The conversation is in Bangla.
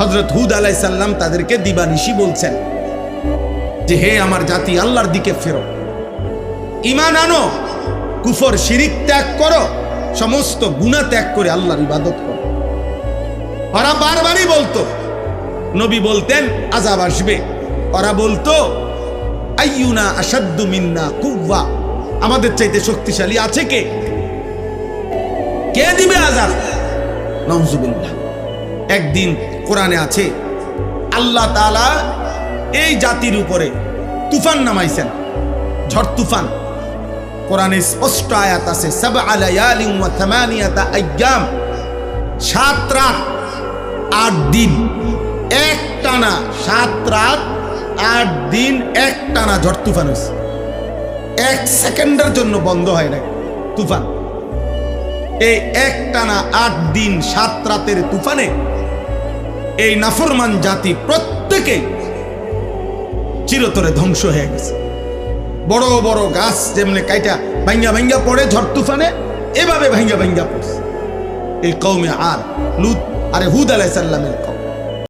হযরত হুদ আলাইহিস সালাম তাদেরকে দিবানিশি বলছেন যে হে আমার জাতি, আল্লাহর দিকে ফেরো, ঈমান আনো, কুফর শিরিক ত্যাগ করো, সমস্ত গুনাহ ত্যাগ করে আল্লাহর ইবাদত করো। ওরা বারবারই বলতো, নবী বলতেন আযাব আসবে, ওরা বলতো আইয়ুনা আশাদ্দু মিন্না কুওয়া, আমাদের চাইতে শক্তিশালী আছে কে, কে দিবে আযাব? নাউযুবিল্লাহ। একদিন কোরআনে আছে আল্লাহ তাআলা এই জাতির উপরে তুফান নামাইছেন, ঝড় তুফান। কোরআনে স্পষ্ট আয়াত আছে সাবআ লায়ালিন ওয়া থামানিয়াতা আইয়াম, 7 রাত 8 দিন একটানা, 7 রাত 8 দিন একটানা ঝড় তুফান হয়েছে, 1 সেকেন্ডের জন্য বন্ধ হয় না তুফান। এই একটানা 8 দিন 7 রাতের তুফানে এই নাফরমান জাতি প্রত্যেকে চিরতরে ধ্বংস হয়ে গেছে। বড় বড় গাছ যেমনে কাইটা ভাঙ্গা ভাঙ্গা পড়ে ঝড় তুফানে, এভাবে ভাঙ্গা ভাঙ্গা পড়ছে এই কওমে আদ, লুত আরে হুদ আলাইহিস সালামের কওম।